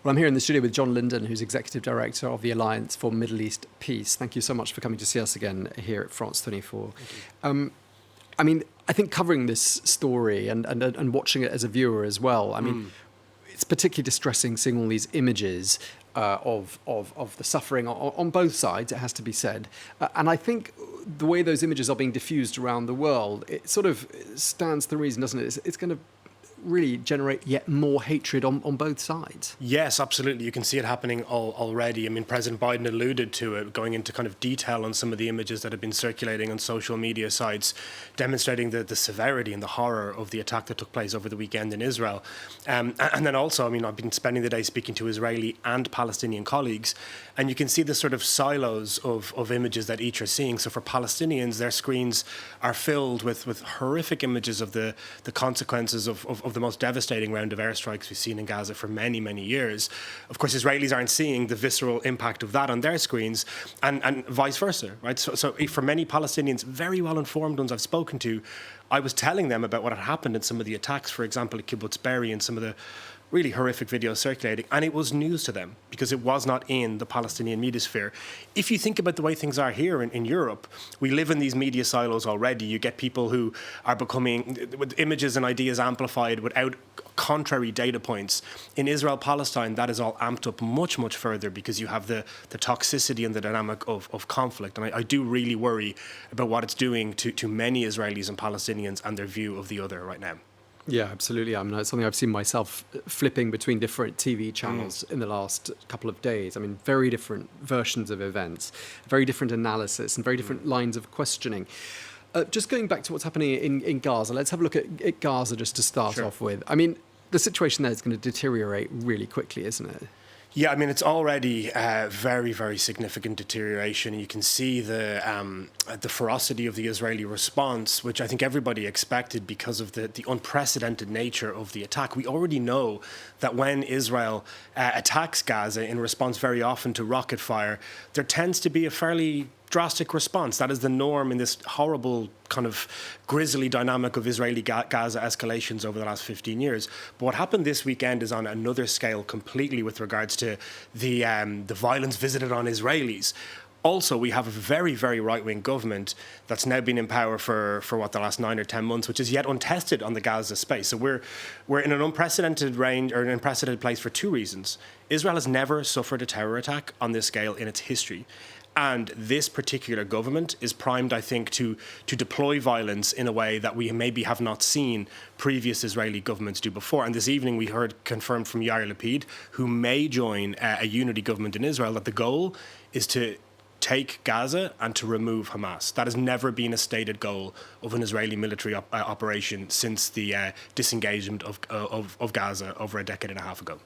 Well, I'm here in the studio with John Lyndon, who's Executive Director of the Alliance for Middle East Peace. Thank you so much for coming to see us again here at France 24. I mean, I think covering this story and watching it as a viewer as well, I mean, it's particularly distressing seeing all these images of the suffering on both sides, it has to be said. And I think the way those images are being diffused around the world, it sort of stands to reason, doesn't it? It's going to really generate yet more hatred on both sides. Yes, absolutely. You can see it happening already. I mean, President Biden alluded to it, going into kind of detail on some of the images that have been circulating on social media sites, demonstrating the severity and the horror of the attack that took place over the weekend in Israel. And then also, I mean, I've been spending the day speaking to Israeli and Palestinian colleagues, and you can see the sort of silos of images that each are seeing. So for Palestinians, their screens are filled with horrific images of the consequences of the most devastating round of airstrikes we've seen in Gaza for many, many years. Of course, Israelis aren't seeing the visceral impact of that on their screens, and vice versa, right? So for many Palestinians, very well-informed ones I've spoken to, I was telling them about what had happened in some of the attacks, for example, at Kibbutz Be'eri, and some of the really horrific videos circulating, and it was news to them because it was not in the Palestinian media sphere. If you think about the way things are here in Europe, we live in these media silos already. You get people who are becoming, with images and ideas amplified without contrary data points. In Israel-Palestine, that is all amped up much, much further because you have the toxicity and the dynamic of conflict. And I do really worry about what it's doing to many Israelis and Palestinians and their view of the other right now. Yeah, absolutely. I mean, it's something I've seen myself flipping between different TV channels in the last couple of days. I mean, very different versions of events, very different analysis and very different lines of questioning. Just going back to what's happening in Gaza, let's have a look at Gaza just to start off with. I mean, the situation there is going to deteriorate really quickly, isn't it? Yeah, I mean, it's already very, very significant deterioration. You can see the ferocity of the Israeli response, which I think everybody expected because of the unprecedented nature of the attack. We already know that when Israel attacks Gaza in response very often to rocket fire, there tends to be a fairly drastic response. That is the norm in this horrible kind of grisly dynamic of Israeli-Gaza escalations over the last 15 years. But what happened this weekend is on another scale completely with regards to the violence visited on Israelis. Also, we have a very, very right-wing government that's now been in power for the last 9 or 10 months, which is yet untested on the Gaza space. So we're in an unprecedented range, or an unprecedented place for two reasons. Israel has never suffered a terror attack on this scale in its history. And this particular government is primed, I think, to deploy violence in a way that we maybe have not seen previous Israeli governments do before. And this evening we heard confirmed from Yair Lapid, who may join a unity government in Israel, that the goal is to take Gaza and to remove Hamas. That has never been a stated goal of an Israeli military operation since the disengagement of Gaza over a decade and a half ago.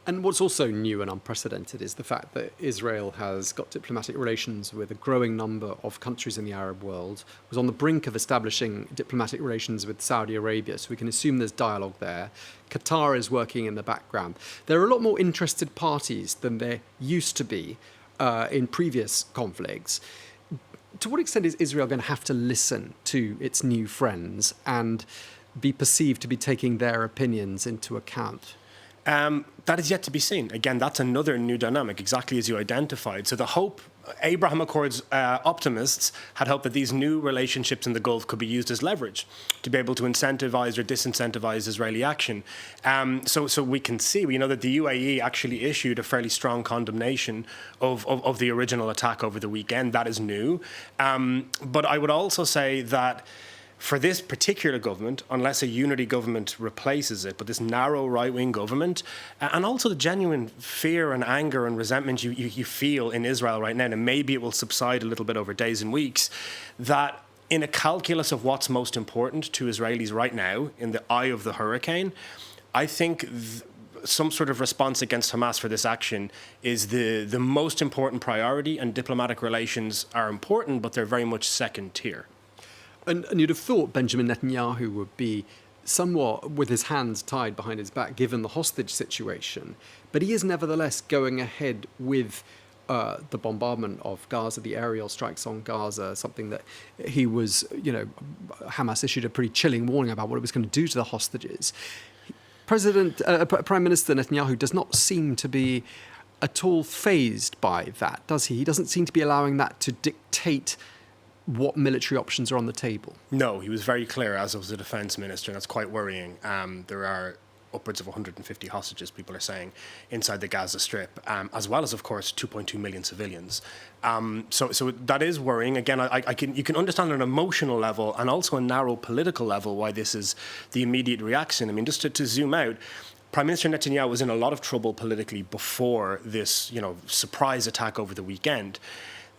And what's also new and unprecedented is the fact that Israel has got diplomatic relations with a growing number of countries in the Arab world, was on the brink of establishing diplomatic relations with Saudi Arabia, so we can assume there's dialogue there. Qatar is working in the background. There are a lot more interested parties than there used to be in previous conflicts. To what extent is Israel going to have to listen to its new friends and be perceived to be taking their opinions into account? That is yet to be seen. Again, that's another new dynamic, exactly as you identified. So the hope, Abraham Accords optimists had hoped that these new relationships in the Gulf could be used as leverage to be able to incentivize or disincentivize Israeli action. So we can see, we know that the UAE actually issued a fairly strong condemnation of the original attack over the weekend. That is new. But I would also say that for this particular government, unless a unity government replaces it, but this narrow right-wing government, and also the genuine fear and anger and resentment you feel in Israel right now, and maybe it will subside a little bit over days and weeks, that in a calculus of what's most important to Israelis right now, in the eye of the hurricane, I think some sort of response against Hamas for this action is the most important priority, and diplomatic relations are important, but they're very much second tier. And you'd have thought Benjamin Netanyahu would be somewhat with his hands tied behind his back, given the hostage situation. But he is nevertheless going ahead with the bombardment of Gaza, the aerial strikes on Gaza, something that he was, Hamas issued a pretty chilling warning about what it was going to do to the hostages. Prime Minister Netanyahu does not seem to be at all fazed by that, does he? He doesn't seem to be allowing that to dictate what military options are on the table. No, he was very clear, as was the defence minister, and that's quite worrying. There are upwards of 150 hostages, people are saying, inside the Gaza Strip, as well as, of course, 2.2 million civilians. So that is worrying. Again, you can understand on an emotional level and also a narrow political level why this is the immediate reaction. I mean, just to zoom out, Prime Minister Netanyahu was in a lot of trouble politically before this, surprise attack over the weekend.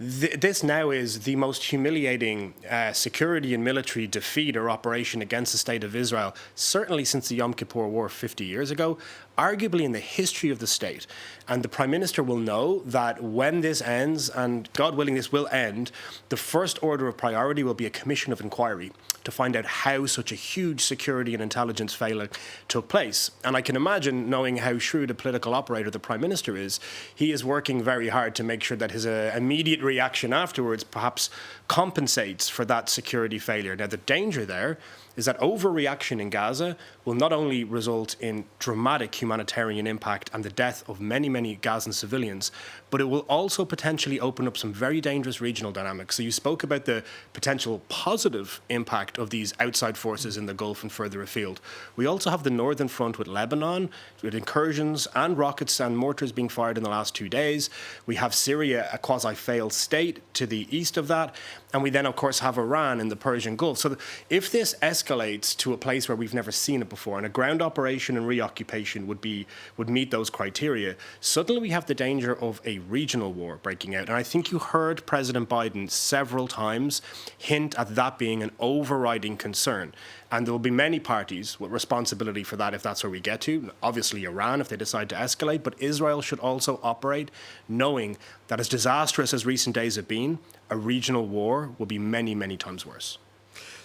This now is the most humiliating security and military defeat or operation against the state of Israel, certainly since the Yom Kippur War 50 years ago, arguably in the history of the state. And the Prime Minister will know that when this ends, and God willing this will end, the first order of priority will be a commission of inquiry to find out how such a huge security and intelligence failure took place. And I can imagine, knowing how shrewd a political operator the Prime Minister is, he is working very hard to make sure that his immediate reaction afterwards perhaps compensates for that security failure. Now, the danger there is that overreaction in Gaza will not only result in dramatic humanitarian impact and the death of many, many Gazan civilians, but it will also potentially open up some very dangerous regional dynamics. So you spoke about the potential positive impact of these outside forces in the Gulf and further afield. We also have the northern front with Lebanon, with incursions and rockets and mortars being fired in the last 2 days. We have Syria, a quasi-failed state to the east of that. And we then, of course, have Iran in the Persian Gulf. So if this escalates to a place where we've never seen it before, and a ground operation and reoccupation would meet those criteria, suddenly we have the danger of a regional war breaking out. And I think you heard President Biden several times hint at that being an overriding concern. And there will be many parties with responsibility for that if that's where we get to. Obviously Iran, if they decide to escalate, but Israel should also operate knowing that as disastrous as recent days have been, a regional war will be many, many times worse.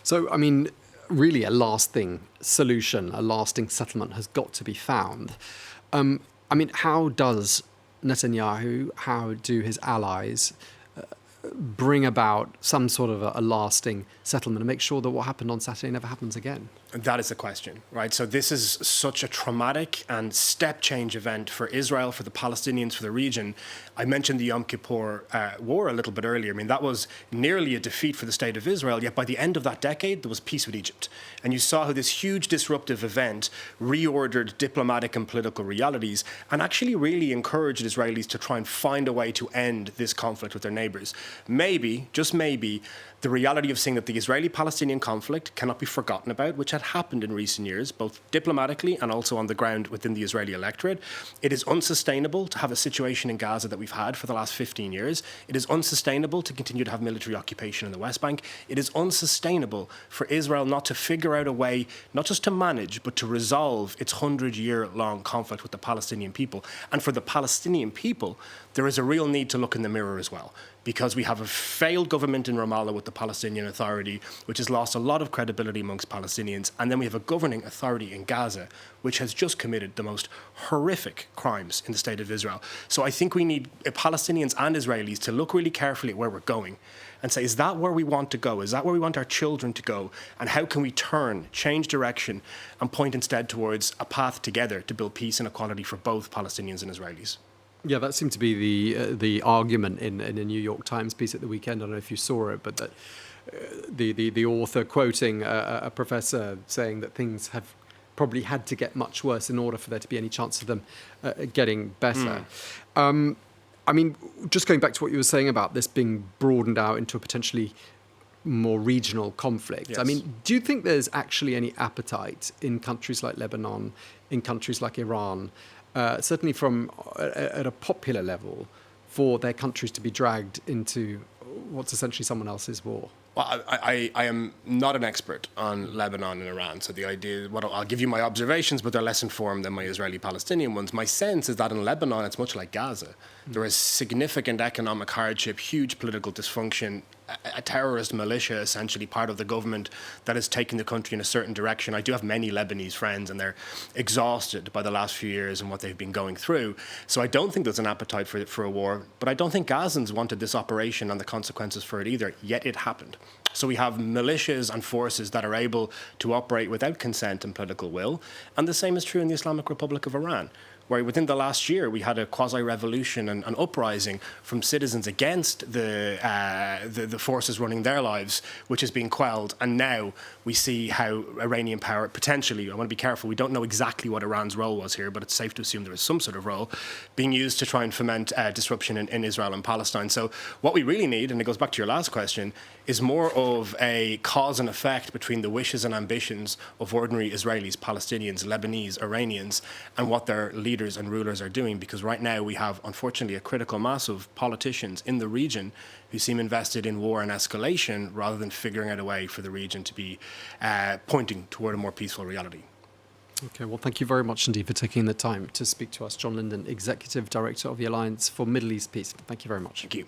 So, I mean, really a lasting solution, a lasting settlement has got to be found. I mean, how does Netanyahu, how do his allies bring about some sort of a lasting settlement and make sure that what happened on Saturday never happens again? That is the question, right? So this is such a traumatic and step change event for Israel, for the Palestinians, for the region. I mentioned the Yom Kippur War a little bit earlier. I mean, that was nearly a defeat for the state of Israel, yet by the end of that decade, there was peace with Egypt. And you saw how this huge disruptive event reordered diplomatic and political realities and actually really encouraged Israelis to try and find a way to end this conflict with their neighbors. Maybe, just maybe, the reality of seeing that the Israeli-Palestinian conflict cannot be forgotten about, which had happened in recent years, both diplomatically and also on the ground within the Israeli electorate. It is unsustainable to have a situation in Gaza that we've had for the last 15 years. It is unsustainable to continue to have military occupation in the West Bank. It is unsustainable for Israel not to figure out a way, not just to manage, but to resolve its 100-year-long conflict with the Palestinian people. And for the Palestinian people, there is a real need to look in the mirror as well, because we have a failed government in Ramallah with the Palestinian Authority, which has lost a lot of credibility amongst Palestinians. And then we have a governing authority in Gaza, which has just committed the most horrific crimes in the state of Israel. So I think we need Palestinians and Israelis to look really carefully at where we're going and say, is that where we want to go? Is that where we want our children to go? And how can we turn, change direction, and point instead towards a path together to build peace and equality for both Palestinians and Israelis? Yeah, that seemed to be the argument in a New York Times piece at the weekend. I don't know if you saw it, but that the author quoting a professor saying that things have probably had to get much worse in order for there to be any chance of them getting better. I mean, just going back to what you were saying about this being broadened out into a potentially more regional conflict. Yes. I mean, do you think there's actually any appetite in countries like Lebanon, in countries like Iran, certainly from at a popular level, for their countries to be dragged into what's essentially someone else's war? Well, I am not an expert on Lebanon and Iran, so the idea, I'll give you my observations, but they're less informed than my Israeli-Palestinian ones. My sense is that in Lebanon, it's much like Gaza. There is significant economic hardship, huge political dysfunction, a terrorist militia, essentially part of the government that is taking the country in a certain direction. I do have many Lebanese friends, and they're exhausted by the last few years and what they've been going through. So I don't think there's an appetite for a war, but I don't think Gazans wanted this operation and the consequences for it either, yet it happened. So we have militias and forces that are able to operate without consent and political will, and the same is true in the Islamic Republic of Iran, where within the last year we had a quasi-revolution and an uprising from citizens against the forces running their lives, which has been quelled. And now we see how Iranian power potentially, I want to be careful, we don't know exactly what Iran's role was here, but it's safe to assume there is some sort of role being used to try and foment disruption in Israel and Palestine. So what we really need, and it goes back to your last question, is more of a cause and effect between the wishes and ambitions of ordinary Israelis, Palestinians, Lebanese, Iranians, and what their leaders and rulers are doing. Because right now we have, unfortunately, a critical mass of politicians in the region who seem invested in war and escalation rather than figuring out a way for the region to be pointing toward a more peaceful reality. Okay, well, thank you very much indeed for taking the time to speak to us. John Lyndon, Executive Director of the Alliance for Middle East Peace. Thank you very much. Thank you.